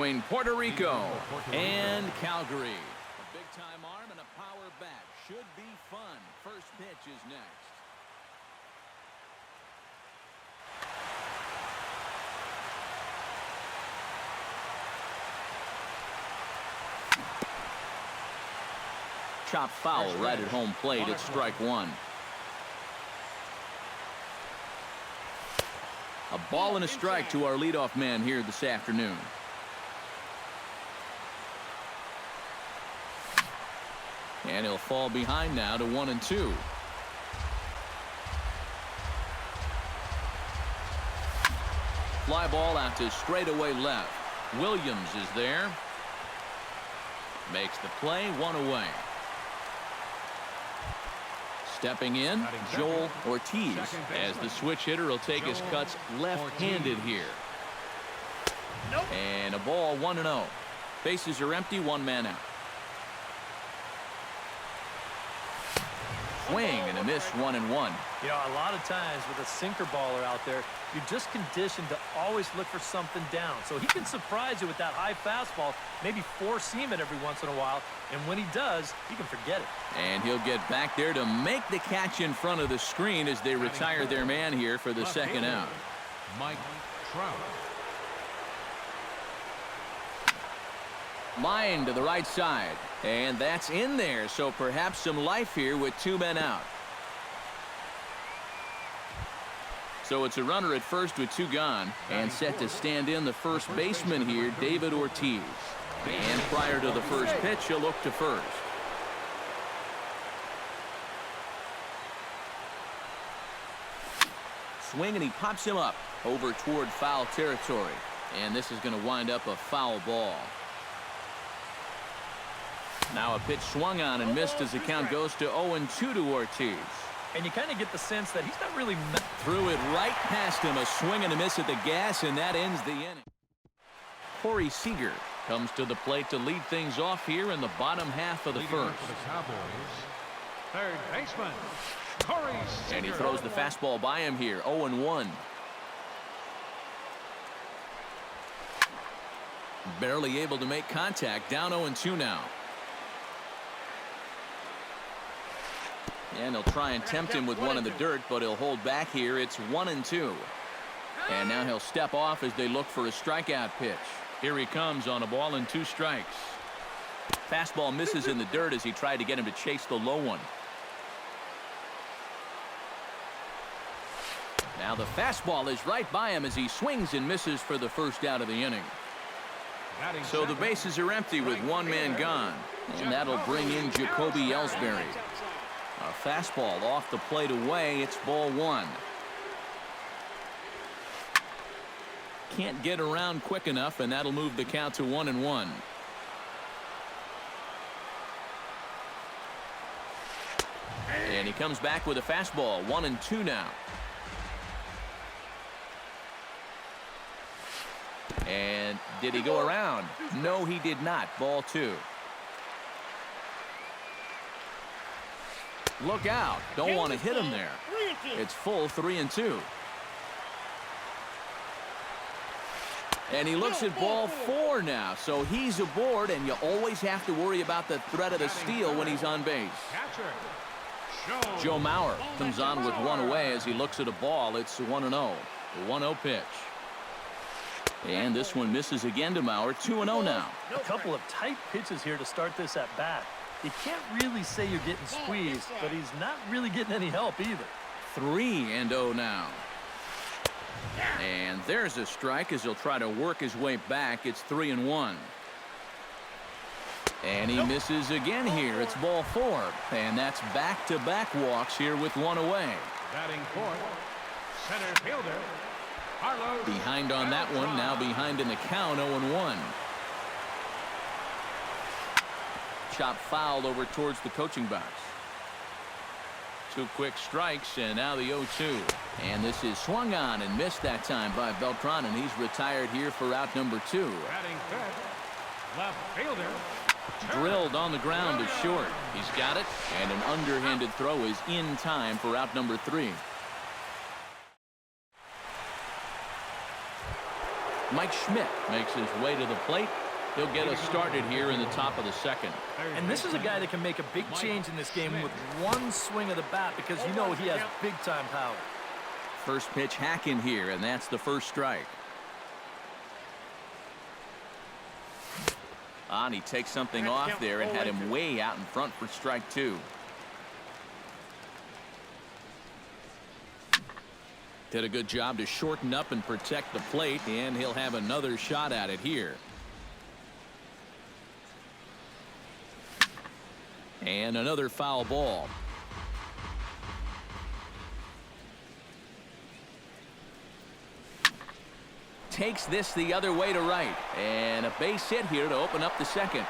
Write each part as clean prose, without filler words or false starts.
between Puerto Rico and Calgary. A big-time arm and a power bat. Should be fun. First pitch is next. Chop foul right at home plate. It's strike one. A ball and a strike to our leadoff man here this afternoon. And he'll fall behind now to 1-2. Fly ball out to straightaway left. Williams is there. Makes the play, one away. Stepping in, Joel Ortiz, as the switch hitter will take his cuts left-handed here. And a ball, 1-0. Bases are empty, one man out. Swing and a miss, 1-1. You know, a lot of times with a sinker baller out there, you're just conditioned to always look for something down. So he can surprise you with that high fastball, maybe four-seam it every once in a while, and when he does, you can forget it. And he'll get back there to make the catch in front of the screen as they retire their man here for the second out. Mike Trout. Line to the right side, and that's in there, so perhaps some life here with two men out. So it's a runner at first with two gone, and set to stand in the first baseman here, David Ortiz. And prior to the first pitch, he'll look to first. Swing, and he pops him up over toward foul territory. And this is going to wind up a foul ball. Now a pitch swung on and missed as the count goes to 0-2 to Ortiz. And you kind of get the sense that he's not really... Threw it right past him. A swing and a miss at the gas, and that ends the inning. Corey Seager comes to the plate to lead things off here in the bottom half of the first. For the Cowboys, third baseman, Corey Seager. And he throws the fastball by him here, 0-1. Barely able to make contact, down 0-2 now. And he'll try and tempt him with one in the dirt, but he'll hold back here. It's 1-2. And now he'll step off as they look for a strikeout pitch. Here he comes on a ball and two strikes. Fastball misses in the dirt as he tried to get him to chase the low one. Now the fastball is right by him as he swings and misses for the first out of the inning. So the bases are empty with one man gone. And that'll bring in Jacoby Ellsbury. A fastball off the plate away. It's ball one. Can't get around quick enough, and that'll move the count to 1-1. And he comes back with a fastball. 1-2 now. And did he go around? No, he did not. Ball two. Look out. Don't want to hit him there. It's full 3-2. And he looks at ball four now. So he's aboard, and you always have to worry about the threat of the steal when he's on base. Joe Mauer comes on with one away as he looks at a ball. It's 1-0. The 1-0 pitch. And this one misses again to Mauer. 2-0 now. A couple of tight pitches here to start this at bat. You can't really say you're getting squeezed, but he's not really getting any help either. 3-0 now. And there's a strike as he'll try to work his way back. It's 3-1. And he misses again here. It's ball four. And that's back-to-back walks here with one away. Batting fourth, center fielder, Carlos. Behind on that one. Now behind in the count, 0-1. Chop fouled over towards the coaching box. Two quick strikes, and now the 0-2. And this is swung on and missed that time by Beltran, and he's retired here for out number two. Batting fifth, left fielder. Drilled on the ground to short. He's got it, and an underhanded throw is in time for out number three. Mike Schmidt makes his way to the plate. He'll get us started here in the top of the second. And this is a guy that can make a big change in this game with one swing of the bat because you know he has big-time power. First pitch hacking here, and that's the first strike. And he takes something off there and had him way out in front for strike two. Did a good job to shorten up and protect the plate, and he'll have another shot at it here. And another foul ball. Takes this the other way to right, and a base hit here to open up the second.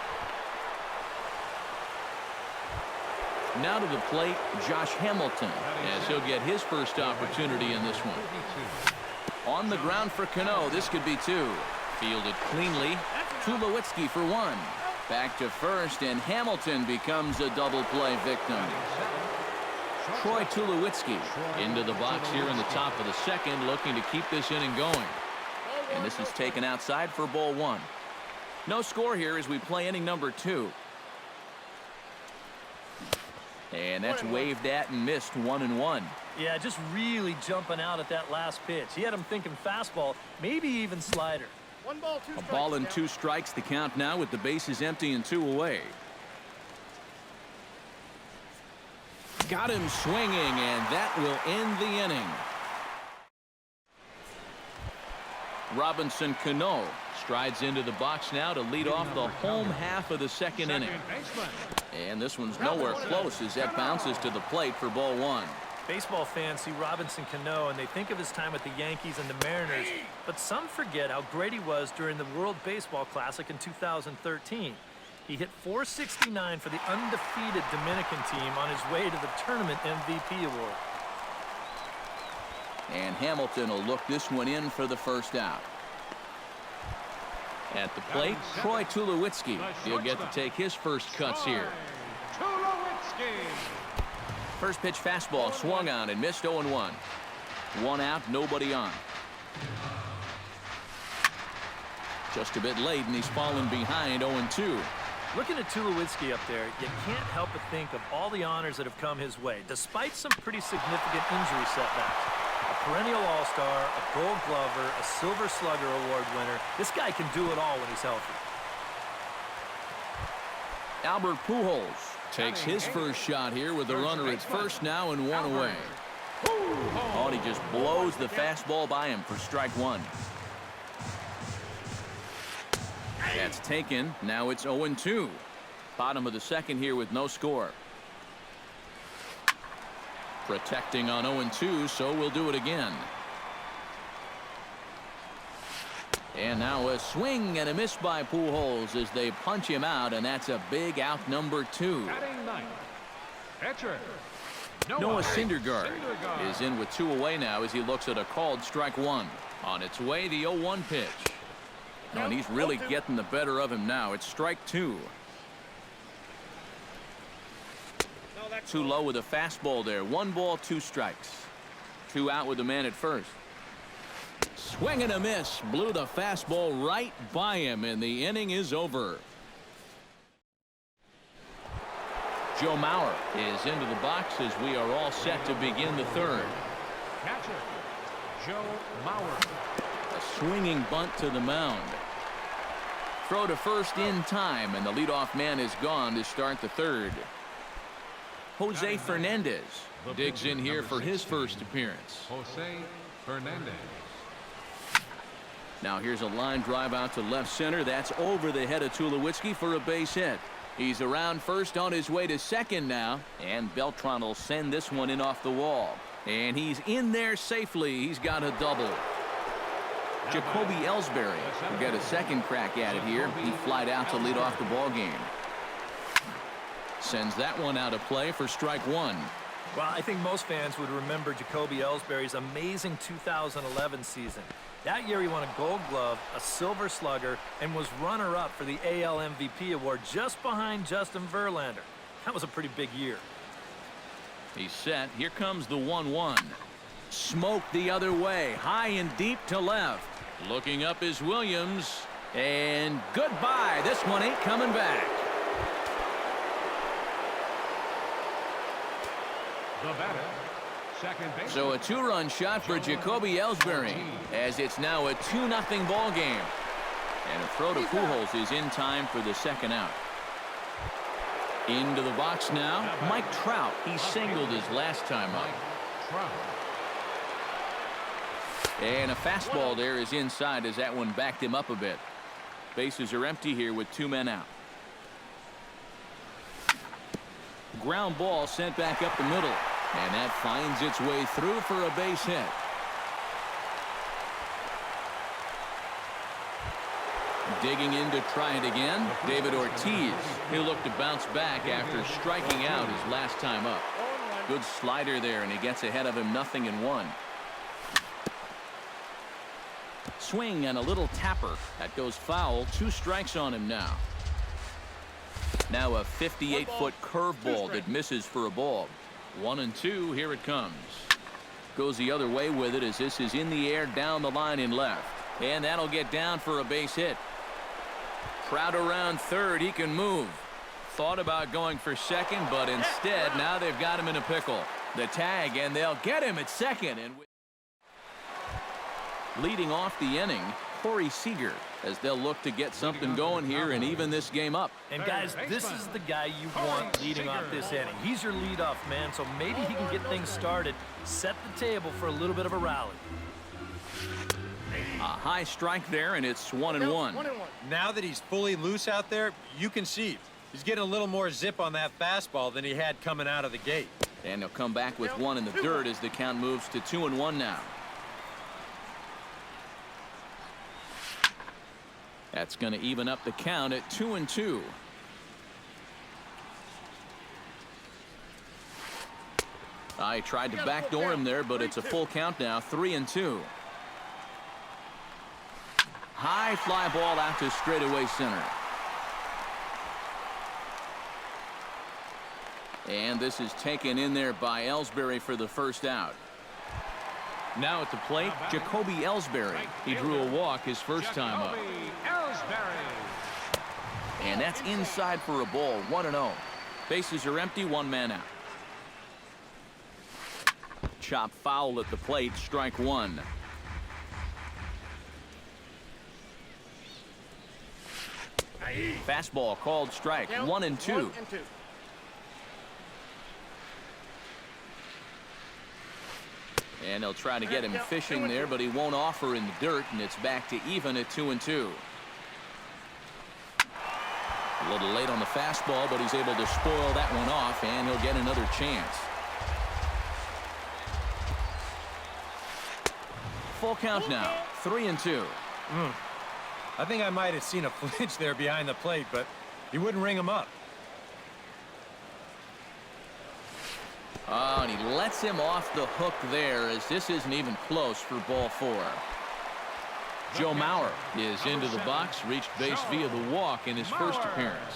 Now to the plate, Josh Hamilton, as he'll get his first opportunity in this one. On the ground for Cano, this could be two. Fielded cleanly. Tulowitzki for one. Back to first, and Hamilton becomes a double play victim. Troy Tulowitzki into the box here in the top of the second, looking to keep this inning going. And this is taken outside for ball one. No score here as we play inning number two. And that's waved at and missed, 1-1. Yeah, just really jumping out at that last pitch. He had him thinking fastball, maybe even slider. One ball, two strikes. A ball and two strikes, the count now with the bases empty and two away. Got him swinging, and that will end the inning. Robinson Cano strides into the box now to lead off the home half of the second inning. And this one's nowhere close as that bounces to the plate for ball one. Baseball fans see Robinson Cano and they think of his time with the Yankees and the Mariners, but some forget how great he was during the World Baseball Classic in 2013. He hit .469 for the undefeated Dominican team on his way to the tournament MVP award. And Hamilton will look this one in for the first out. At the plate, Troy Tulowitzki. He'll get to take his first cuts here. First pitch fastball swung on and missed 0-1. One out, nobody on. Just a bit late, and he's fallen behind 0-2. Looking at Tulowitzki up there, you can't help but think of all the honors that have come his way, despite some pretty significant injury setbacks. A perennial all-star, a gold glover, a silver slugger award winner. This guy can do it all when he's healthy. Albert Pujols takes his first shot here with the runner at first now and one away. Oh, and he just blows the fastball by him for strike one. That's taken. Now it's 0-2. Bottom of the second here with no score. Protecting on 0-2, so we'll do it again. And now a swing and a miss by Pujols as they punch him out, and that's a big out number two. Noah Syndergaard is in with two away now as he looks at a called strike one. On its way, the 0-1 pitch. Oh, and he's really getting the better of him now. It's strike two. Too low with a fastball there. 1 ball, 2 strikes. 2 out with the man at first. Swing and a miss. Blew the fastball right by him, and the inning is over. Joe Mauer is into the box as we are all set to begin the third. Catcher, Joe Mauer. A swinging bunt to the mound. Throw to first in time, and the leadoff man is gone to start the third. Jose Fernandez digs in here for his first appearance. Jose Fernandez. Now here's a line drive out to left center. That's over the head of Tulowitzki for a base hit. He's around first on his way to second now. And Beltran will send this one in off the wall. And he's in there safely. He's got a double. Jacoby Ellsbury will get a second crack at it here. He flied out to lead off the ball game. Sends that one out of play for strike one. Well, I think most fans would remember Jacoby Ellsbury's amazing 2011 season. That year he won a Gold Glove, a Silver Slugger, and was runner-up for the AL MVP award just behind Justin Verlander. That was a pretty big year. He's set. Here comes the 1-1. Smoke the other way. High and deep to left. Looking up is Williams. And goodbye. This one ain't coming back. The batter, second base. So a two-run shot for Jacoby Ellsbury, as it's now a 2-0 ball game. And a throw to Pujols is in time for the second out. Into the box now, Mike Trout. He singled his last time up. And a fastball there is inside as that one backed him up a bit. Bases are empty here with 2 men out. Ground ball sent back up the middle. And that finds its way through for a base hit. Digging in to try it again, David Ortiz. He'll look to bounce back after striking out his last time up. Good slider there, and he gets ahead of him 0-1. Swing and a little tapper. That goes foul. 2 strikes on him now. Now a 58-foot curveball that misses for a ball. 1-2. Here it comes. Goes the other way with it as this is in the air down the line in left. And that'll get down for a base hit. Trout around third. He can move. Thought about going for second, but instead now they've got him in a pickle. The tag, and they'll get him at second. And leading off the inning, Corey Seager, as they'll look to get something going here and even this game up. And guys, this is the guy you want leading off this inning. He's your leadoff man, so maybe he can get things started, set the table for a little bit of a rally. A high strike there, and it's 1-1. Now that he's fully loose out there, you can see it. He's getting a little more zip on that fastball than he had coming out of the gate. And he'll come back with one in the dirt as the count moves to 2-1 now. That's going to even up the count at 2-2. I tried to backdoor him there, but it's a full count now. 3-2. High fly ball out to straightaway center. And this is taken in there by Ellsbury for the first out. Now at the plate, Jacoby Ellsbury. He drew a walk his first time up. And that's inside for a ball. 1-0. Bases are empty. 1 man out. Chop foul at the plate. Strike 1. Fastball called strike. 1-2. And they'll try to get him fishing there, but he won't offer in the dirt, and it's back to even at 2-2. A little late on the fastball, but he's able to spoil that one off, and he'll get another chance. Full count now. 3-2. I think I might have seen a flinch there behind the plate, but he wouldn't ring him up. Oh, and he lets him off the hook there as this isn't even close for ball 4. Joe Mauer is into the box, reached base via the walk in his first appearance.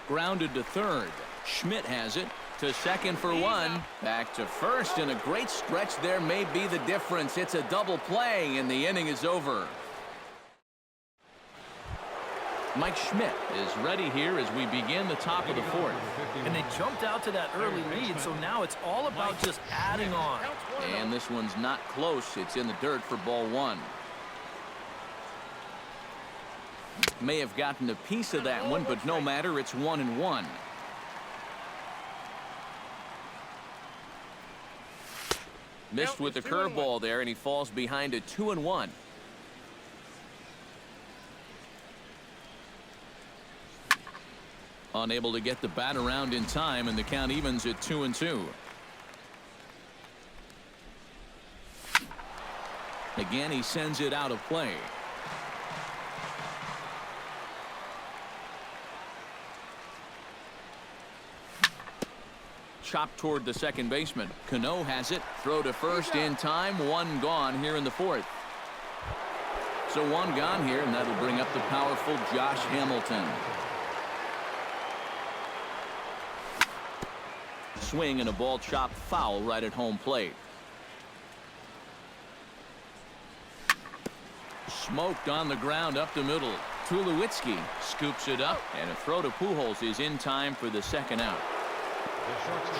Grounded to third. Schmidt has it to second for 1. Back to first, and a great stretch there may be the difference. It's a double play, and the inning is over. Mike Schmidt is ready here as we begin the top of the 4th. And they jumped out to that early lead, so now it's all about just adding on. And this one's not close. It's in the dirt for ball 1. May have gotten a piece of that one, but no matter. It's 1-1. Missed with the curveball there, and he falls behind at 2-1. Unable to get the bat around in time, and the count evens at 2-2. Again, he sends it out of play. Chopped toward the second baseman. Cano has it. Throw to first in time. 1 gone here in the 4th. So 1 gone here, and that'll bring up the powerful Josh Hamilton. Swing and a ball chopped foul right at home plate. smoked on the ground up the middle. Tulowitzki scoops it up, and a throw to Pujols is in time for the second out.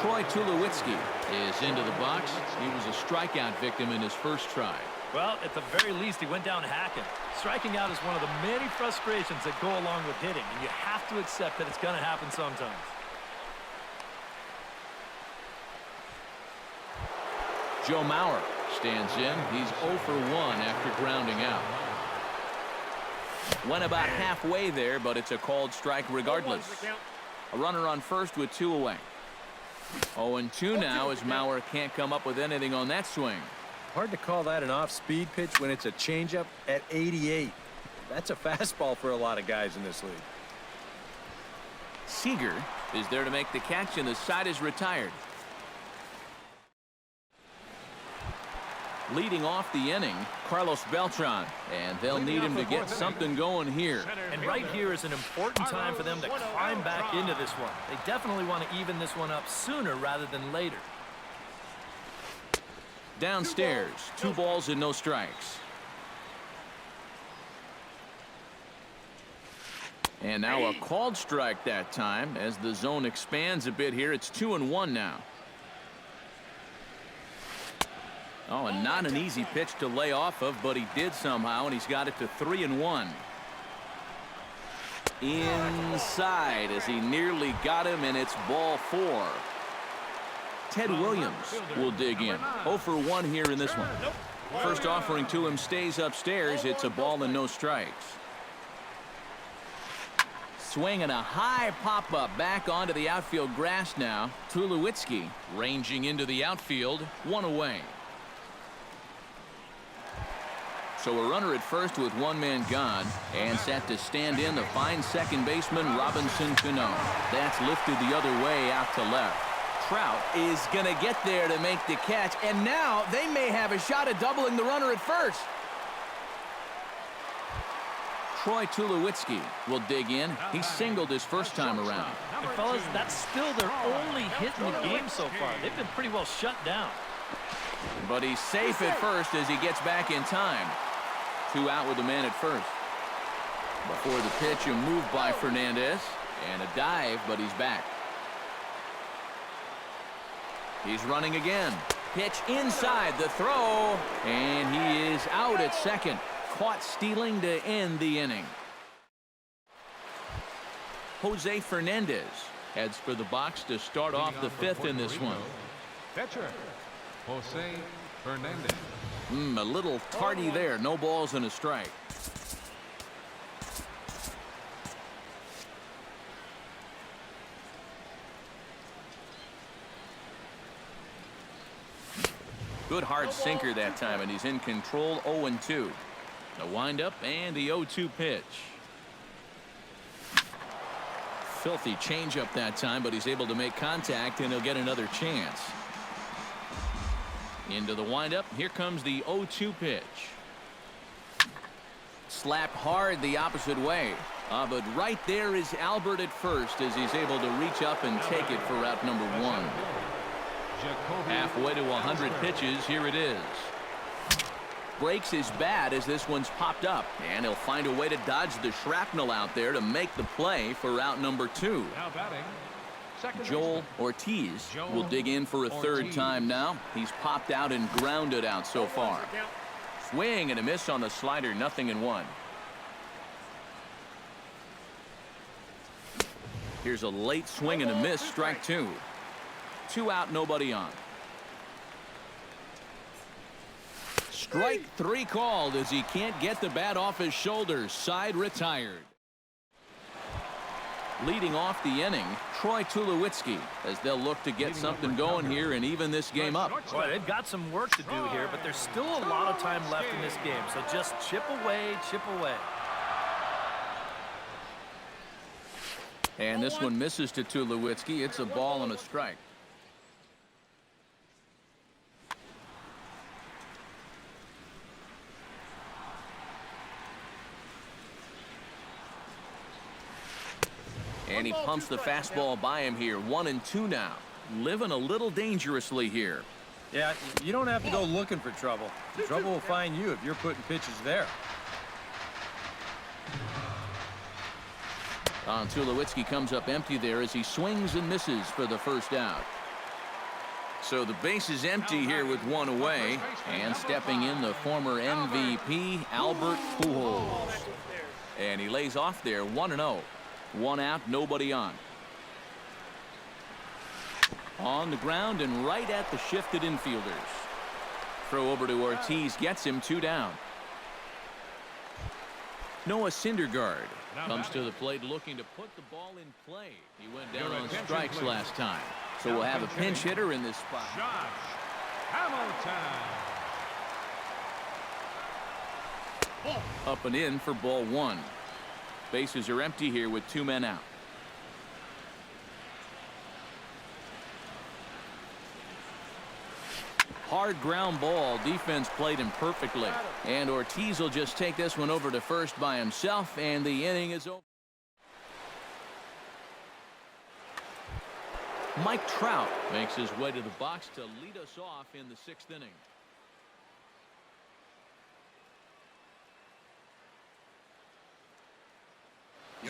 Troy Tulowitzki is into the box. He was a strikeout victim in his first try. Well, at the very least, he went down hacking. Striking out is one of the many frustrations that go along with hitting, and you have to accept that it's going to happen sometimes. Joe Mauer stands in. He's 0 for 1 after grounding out. Went about halfway there, but it's a called strike regardless. A runner on first with 2 away. 0-2 now as Mauer can't come up with anything on that swing. Hard to call that an off-speed pitch when it's a changeup at 88. That's a fastball for a lot of guys in this league. Seager is there to make the catch, and the side is retired. Leading off the inning, Carlos Beltran, and they'll need him to get something going here. And right here is an important time for them to climb back into this one. They definitely want to even this one up sooner rather than later. Downstairs, 2 balls and no strikes. And now a called strike that time as the zone expands a bit here. It's 2-1 now. Oh, and not an easy pitch to lay off of, but he did somehow, and he's got it to 3-1. Inside as he nearly got him, and it's ball 4. Ted Williams will dig in. 0 for 1 here in this one. First offering to him stays upstairs. It's a ball and no strikes. Swinging a high pop-up back onto the outfield grass now. Tulowitzki ranging into the outfield. 1 away. So a runner at first with 1 man gone, and set to stand in the fine second baseman Robinson Cano. That's lifted the other way out to left. Trout is going to get there to make the catch, and now they may have a shot at doubling the runner at first. Troy Tulowitzki will dig in. He singled his first time around. And fellas, that's still their only hit in the game so far. They've been pretty well shut down. But he's safe at first as he gets back in time. 2 out with the man at first. Before the pitch, a move by Fernandez and a dive, but he's back. He's running again. Pitch inside the throw, and he is out at second. Caught stealing to end the inning. Jose Fernandez heads for the box to start off the 5th in this one. Catcher, Jose Fernandez. A little tardy there. No balls and a strike. Good hard sinker that time, and he's in control. 0-2. The windup and the 0-2 pitch. Filthy changeup that time, but he's able to make contact, and he'll get another chance. Into the windup. Here comes the 0-2 pitch. Slapped hard the opposite way. But right there is Albert at first as he's able to reach up and take it for route number 1. Halfway to 100 pitches. Here it is. Breaks his bat as this one's popped up, and he'll find a way to dodge the shrapnel out there to make the play for route number 2. Now batting, Joel Ortiz will dig in for a 3rd time now. He's popped out and grounded out so far. Swing and a miss on the slider. 0-1. Here's a late swing and a miss. Strike 2. 2 out, nobody on. Strike 3 called as he can't get the bat off his shoulders. Side retired. Leading off the inning, Troy Tulowitzki, as they'll look to get something going here and even this game up. Boy, they've got some work to do here, but there's still a lot of time left in this game. So just chip away, chip away. And this one misses to Tulowitzki. It's a ball and a strike. And he pumps the fastball by him here. 1-2 now. Living a little dangerously here. Yeah, you don't have to go looking for trouble. The trouble will find you if you're putting pitches there. Tulowitzki comes up empty there as he swings and misses for the first out. So the base is empty here with one away, and stepping in the former MVP, Albert Pujols. And he lays off there 1-0. One out, nobody on. On the ground and right at the shifted infielders. Throw over to Ortiz gets him 2 down. Noah Syndergaard comes to the plate looking to put the ball in play. He went down on strikes last time. So we'll have a pinch hitter in this spot. Josh Hamilton. Up and in for ball 1. Bases are empty here with 2 men out. Hard ground ball. Defense played him perfectly. And Ortiz will just take this one over to first by himself, and the inning is over. Mike Trout makes his way to the box to lead us off in the 6th inning.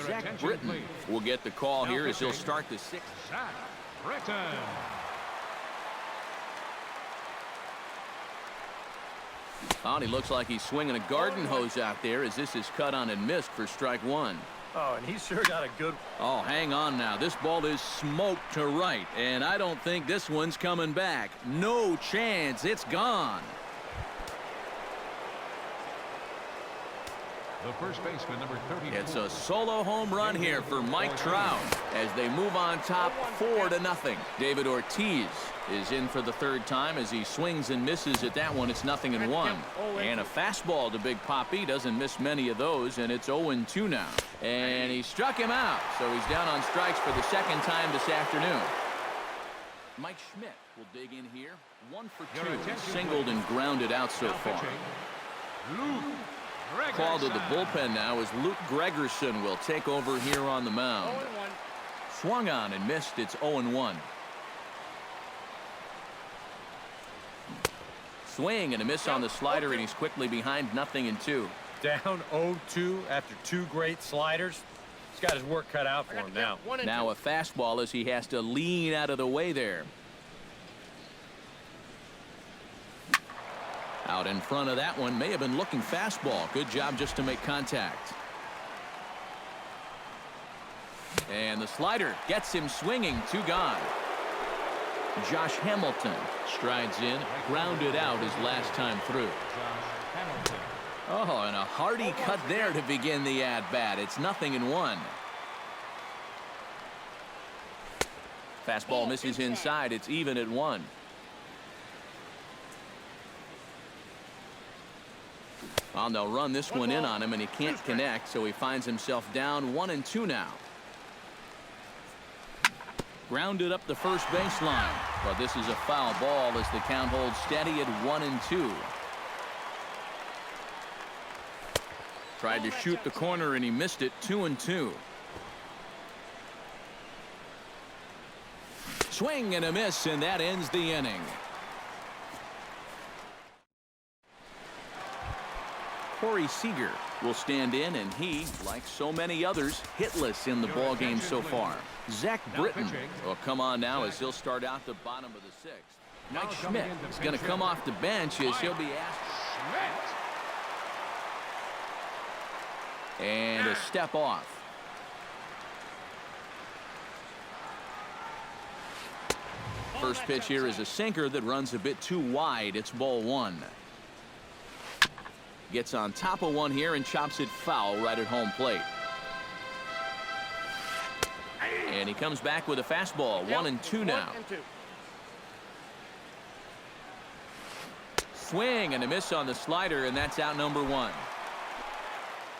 Zach Britton will get the call here as he'll start the 6th. Zach Britton. Oh, and he looks like he's swinging a garden hose out there as this is cut on and missed for strike 1. Oh, and he sure got a good. Oh, hang on now. This ball is smoked to right, and I don't think this one's coming back. No chance. It's gone. The first baseman, number 34. It's a solo home run here for Mike Trout as they move on top 4-0. David Ortiz is in for the 3rd time as he swings and misses at that one. It's 0-1. And a fastball to Big Papi. Doesn't miss many of those, and it's 0-2 now. And he struck him out, so he's down on strikes for the 2nd time this afternoon. Mike Schmidt will dig in here. 1 for 2. Singled and grounded out so far. Called to the bullpen now as Luke Gregerson will take over here on the mound. Swung on and missed. It's 0-1. Swing and a miss on the slider, and he's quickly behind 0-2. Down 0-2 after 2 great sliders. He's got his work cut out for him now. Now a fastball as he has to lean out of the way there. Out in front of that one, may have been looking fastball. Good job just to make contact. And the slider gets him swinging. 2 gone. Josh Hamilton strides in, grounded out his last time through. Oh, and a hearty cut there to begin the at-bat. It's 0-1. Fastball misses inside. It's even at 1. Well, they'll run this one in on him, and he can't connect, so he finds himself down 1-2 now. Grounded up the first baseline, but this is a foul ball as the count holds steady at 1-2. Tried to shoot the corner, and he missed it. 2-2. Swing and a miss, and that ends the inning. Corey Seager will stand in, and he, like so many others, hitless in the ball game so far. Zach Britton will come on now as he'll start out the bottom of the 6th. Mike Schmidt is going to come off the bench as he'll be asked. And a step off. First pitch here is a sinker that runs a bit too wide. It's ball 1. Gets on top of one here and chops it foul right at home plate. And he comes back with a fastball. 1-2 now. Swing and a miss on the slider, and that's out number 1.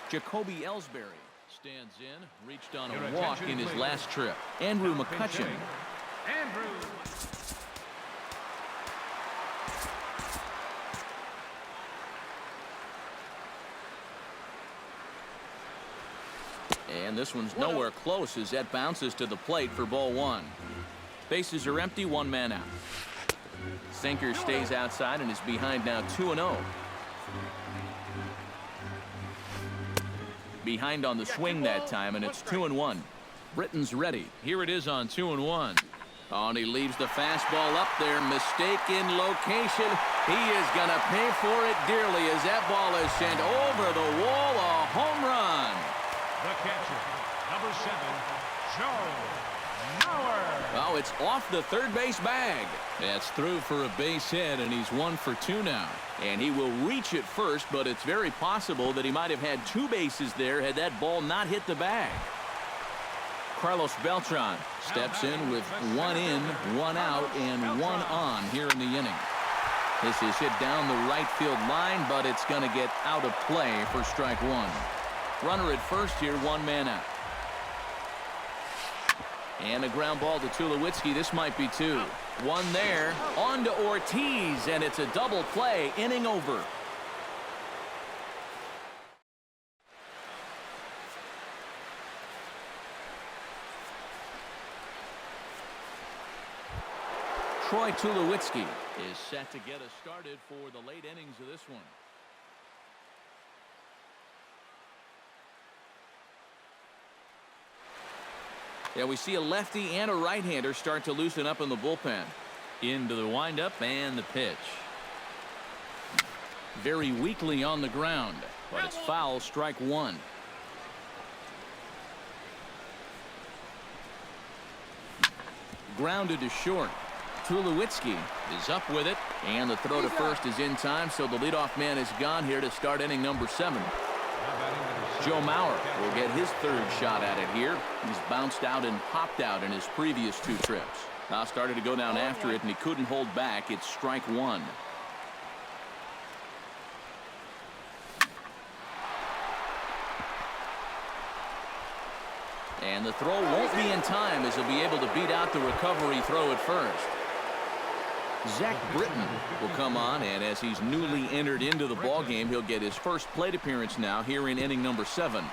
Jacoby Ellsbury stands in, reached on a walk in his last trip. Andrew McCutchen. And this one's nowhere close as that bounces to the plate for ball 1. Bases are empty, 1 man out. Sinker stays outside and is behind now 2-0. Behind on the swing that time, and it's 2-1. Britton's ready. Here it is on 2-1. Oh, and he leaves the fastball up there. Mistaken location. He is going to pay for it dearly as that ball is sent over the wall. A home run. The catcher, number 7, Joe Mauer. Oh, it's off the third base bag. That's through for a base hit, and he's 1 for 2 now. And he will reach it first, but it's very possible that he might have had 2 bases there had that ball not hit the bag. Carlos Beltran steps in with 1 in, 1 out, and 1 on here in the inning. This is hit down the right field line, but it's going to get out of play for strike 1. Runner at first here, 1 man out. And a ground ball to Tulowitzki. This might be 2. 1 there. On to Ortiz, and it's a double play. Inning over. Troy Tulowitzki is set to get us started for the late innings of this one. Yeah, we see a lefty and a right-hander start to loosen up in the bullpen. Into the windup and the pitch. Very weakly on the ground, but it's foul, strike 1. Grounded to short. Tulowitzki is up with it, and the throw to first is in time, so the leadoff man is gone here to start inning number 7. Joe Mauer will get his 3rd shot at it here. He's bounced out and popped out in his previous 2 trips. Now started to go down after it, and he couldn't hold back. It's strike 1. And the throw won't be in time as he'll be able to beat out the recovery throw at first. Zach Britton will come on, and as he's newly entered into the ballgame, he'll get his first plate appearance now here in inning number 7.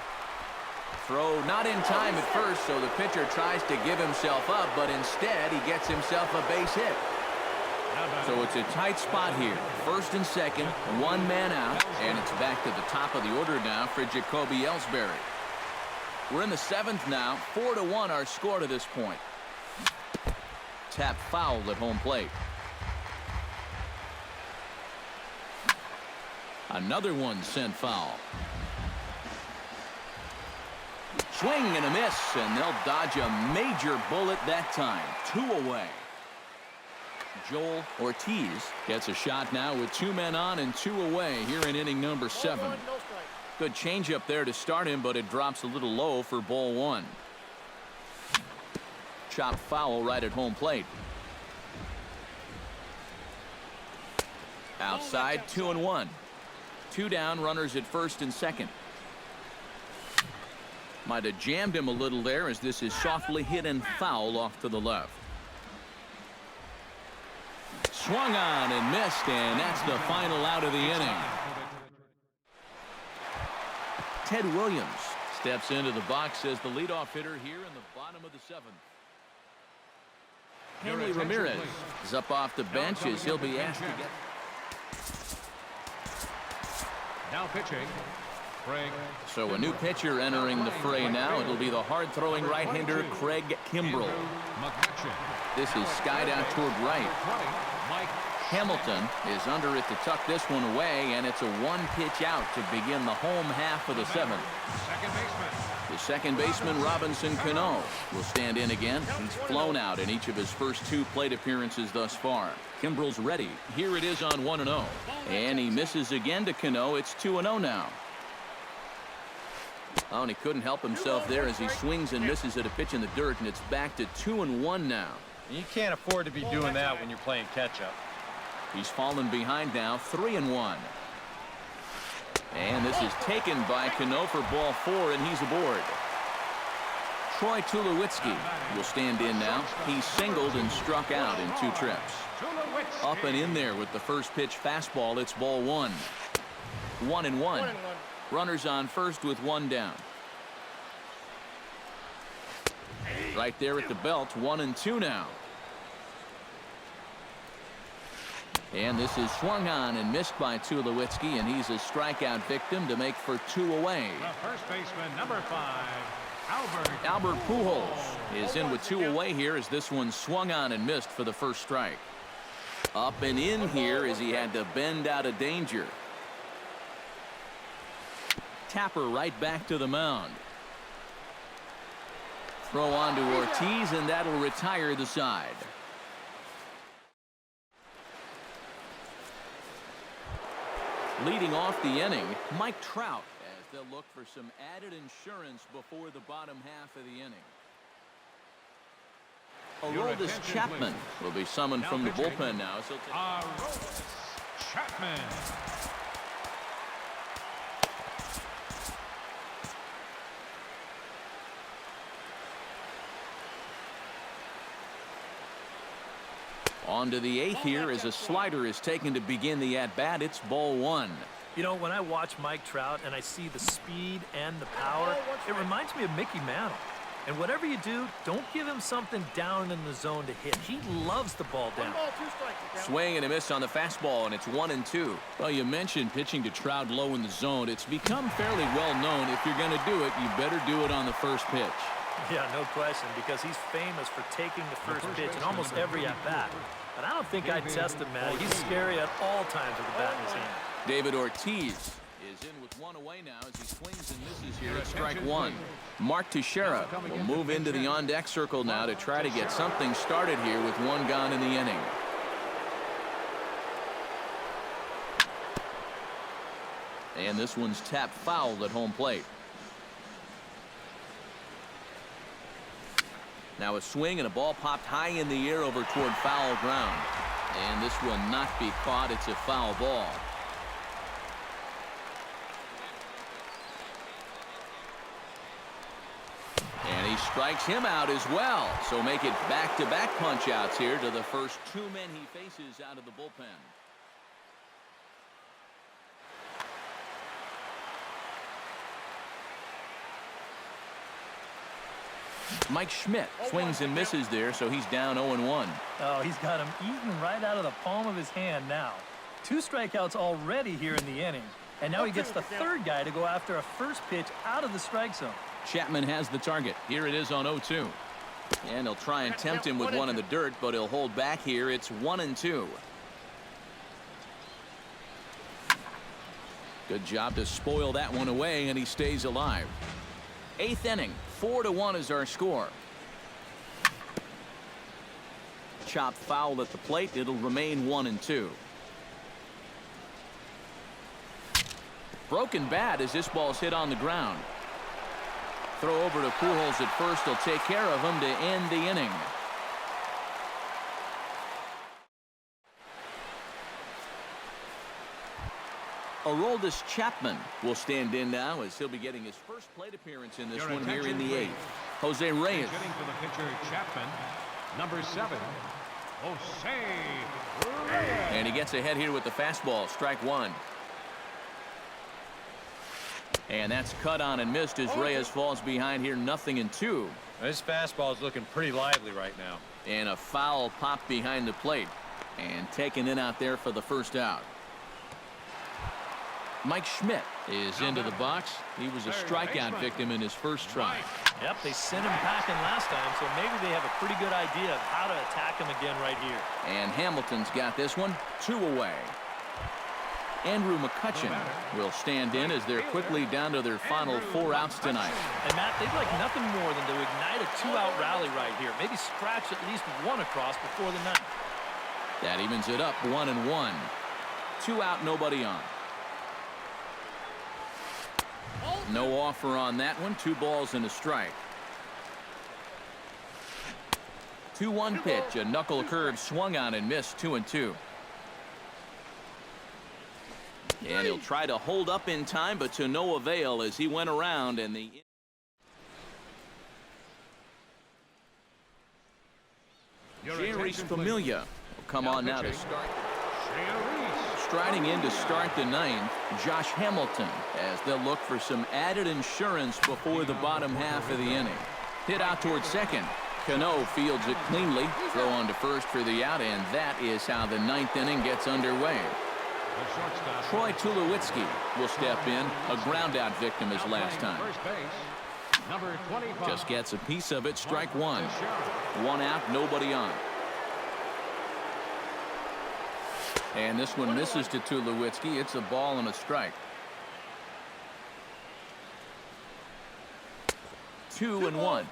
Throw not in time at first, so the pitcher tries to give himself up, but instead he gets himself a base hit. So it's a tight spot here. 1st and 2nd, 1 man out, and it's back to the top of the order now for Jacoby Ellsbury. We're in the 7th now. 4-1 our score to this point. Tap foul at home plate. Another one sent foul. Swing and a miss, and they'll dodge a major bullet that time. 2 away. Joel Ortiz gets a shot now with 2 men on and 2 away here in inning number 7. Good changeup there to start him, but it drops a little low for ball 1. Chop foul right at home plate. Outside, 2-1. 2 down, runners at 1st and 2nd. Might have jammed him a little there as this is softly hit and foul off to the left. Swung on and missed, and that's the final out of the inning. Ted Williams steps into the box as the leadoff hitter here in the bottom of the 7th. Henry Ramirez is up off the bench as he'll be asked to get. Now pitching, Craig. So a new pitcher entering the fray now. It'll be the hard-throwing right-hander Craig Kimbrell. This is skied out toward right. Hamilton is under it to tuck this one away, and it's a 1-pitch out to begin the home half of the 7th. Second baseman. The second baseman, Robinson Cano, will stand in again. He's flown out in each of his first 2 plate appearances thus far. Kimbrell's ready. Here it is on 1-0. And he misses again to Cano. It's 2-0 now. Oh, and he couldn't help himself there as he swings and misses at a pitch in the dirt, and it's back to 2-1 now. You can't afford to be doing that when you're playing catch-up. He's fallen behind now, 3-1. And this is taken by Cano for ball 4, and he's aboard. Troy Tulowitzki will stand in now. He singled and struck out in 2 trips. Up and in there with the first pitch fastball. It's ball 1. 1-1. Runners on first with 1 down. Right there at the belt, 1-2 now. And this is swung on and missed by Tulowitzki, and he's a strikeout victim to make for 2 away. The first baseman, number 5, Albert Pujols is in with 2 away here as this one swung on and missed for the first strike. Up and in here as he had to bend out of danger. Tapper right back to the mound. Throw on to Ortiz, and that'll retire the side. Leading off the inning, Mike Trout, as they'll look for some added insurance before the bottom half of the inning. Aroldis Chapman will be summoned from the bullpen now. So Aroldis Chapman. On to the 8th here as a slider is taken to begin the at-bat. It's ball 1. You know, when I watch Mike Trout and I see the speed and the power, it reminds me of Mickey Mantle. And whatever you do, don't give him something down in the zone to hit. He loves the ball down. Swing and a miss on the fastball, and it's 1-2. Well, you mentioned pitching to Trout low in the zone. It's become fairly well known if you're going to do it, you better do it on the first pitch. Yeah, no question, because he's famous for taking the first pitch in almost every at-bat. But I don't think I'd test him, Matt. He's scary at all times with the bat in his hand. David Ortiz is in with 1 away now as he swings and misses here at strike 1. Mark Teixeira will move into the on-deck circle now to try to get something started here with 1 gone in the inning. And this one's tapped foul at home plate. Now a swing and a ball popped high in the air over toward foul ground. And this will not be caught. It's a foul ball. And he strikes him out as well. So make it back-to-back punch-outs here to the first 2 men he faces out of the bullpen. Mike Schmidt swings and misses there, so he's down 0-1. Oh, he's got him eaten right out of the palm of his hand now. 2 strikeouts already here in the inning. And now he gets the 3rd guy to go after a first pitch out of the strike zone. Chapman has the target. Here it is on 0-2. And he'll try and tempt him with one in the dirt, but he'll hold back here. It's 1-2. Good job to spoil that one away, and he stays alive. 8th inning, 4-1 is our score. Chopped foul at the plate. It'll remain 1-2. Broken bat as this ball's hit on the ground. Throw over to Pujols at first. He'll take care of him to end the inning. Aroldis Chapman will stand in now as he'll be getting his first plate appearance in this one here in the 8th. Jose Reyes. Getting for the pitcher, Chapman, number 7, Jose Reyes. And he gets ahead here with the fastball. Strike 1. And that's cut on and missed as Reyes falls behind here 0-2. This fastball is looking pretty lively right now. And a foul popped behind the plate and taken in out there for the first out. Mike Schmidt is into the box. He was a strikeout victim in his first try. Yep, they sent him packing last time, so maybe they have a pretty good idea of how to attack him again right here. And Hamilton's got this one 2 away. Andrew McCutchen will stand in as they're quickly down to their final 4 outs tonight. And Matt, they'd like nothing more than to ignite a 2-out rally right here. Maybe scratch at least 1 across before the 9th. That evens it up 1-1. 2 out, nobody on. No offer on that one. 2 balls and a strike. 2-1 pitch. A knuckle curve swung on and missed. 2-2. And he'll try to hold up in time, but to no avail as he went around and the Jeurys Familia will come on now to start. Striding in to start the 9th, Josh Hamilton, as they'll look for some added insurance before the bottom half of the inning. Hit out towards second, Cano fields it cleanly. Throw on to first for the out, and that is how the ninth inning gets underway. Troy Tulowitzki will step in. A ground-out victim his last time. Number 25. Just gets a piece of it. Strike one. One out, nobody on. And this one misses to Tulowitzki. It's a ball and a strike. 2-1.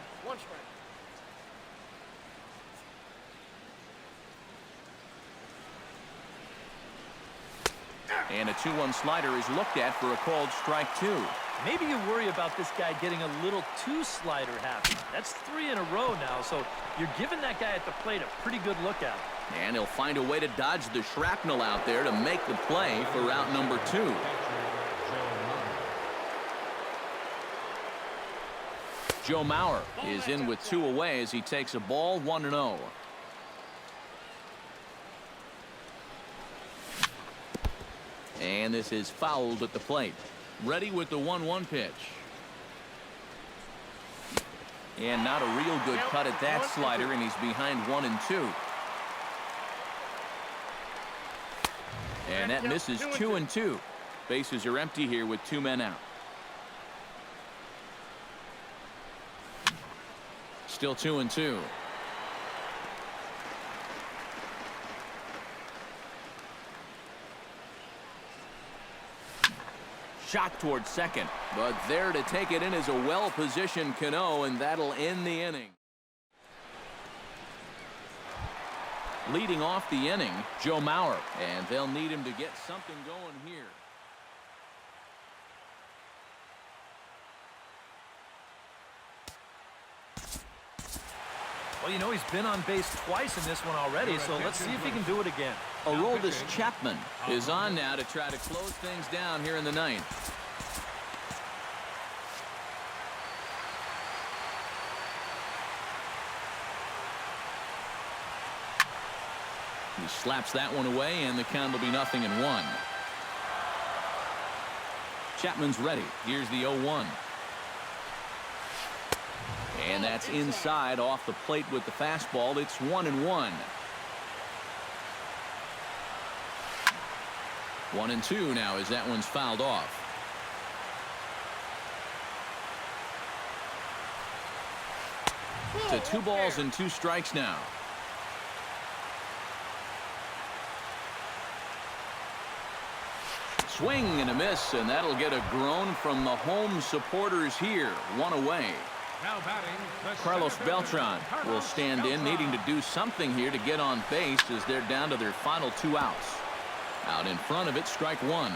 And a 2-1 slider is looked at for a called strike two. Maybe you worry about this guy getting a little too slider happy. That's 3 in a row now, so you're giving that guy at the plate a pretty good look at it. And he'll find a way to dodge the shrapnel out there to make the play for out number 2. Joe Mauer is in with 2 away as he takes a ball 1-0. And this is fouled at the plate. Ready with the 1-1 pitch. And not a real good cut at that slider, and he's behind 1-2. And that misses 2-2. Bases are empty here with 2 men out. Still 2-2. Shot towards second, but there to take it in is a well-positioned Cano, and that'll end the inning. Leading off the inning, Joe Mauer, and they'll need him to get something going here. Well, you know, he's been on base twice in this one already, so let's see if he can do it again. Aroldis Chapman is on now to try to close things down here in the ninth. He slaps that one away, and the count will be 0-1. Chapman's ready. Here's the 0-1. And that's inside off the plate with the fastball. It's 1-1. 1-2 now as that one's fouled off. To 2 balls and 2 strikes now. Swing and a miss, and that'll get a groan from the home supporters here. 1 away. Now batting, Carlos Beltran will stand in, needing to do something here to get on base as they're down to their final 2 outs. Out in front of it, strike 1.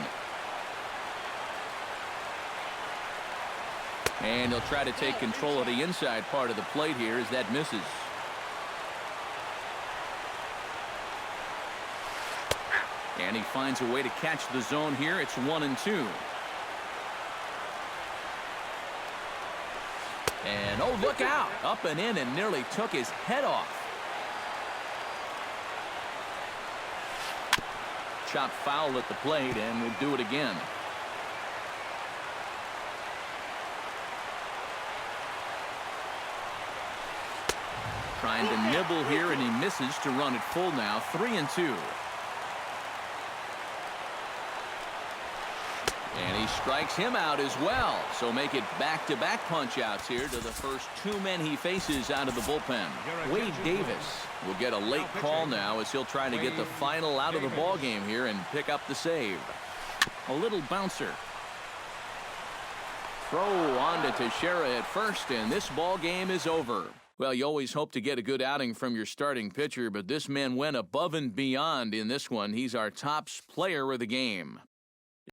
And he'll try to take control of the inside part of the plate here as that misses. And he finds a way to catch the zone here. It's 1-2. And oh, look out! Up and in and nearly took his head off. Shot foul at the plate, and we'll do it again. Trying to nibble here, and he misses to run it full now. 3-2. And he strikes him out as well. So make it back-to-back punch-outs here to the first 2 men he faces out of the bullpen. Wade Davis will get a late call now as he'll try to get the final out of the ball game here and pick up the save. A little bouncer. Throw on to Teixeira at first, and this ball game is over. Well, you always hope to get a good outing from your starting pitcher, but this man went above and beyond in this one. He's our top player of the game.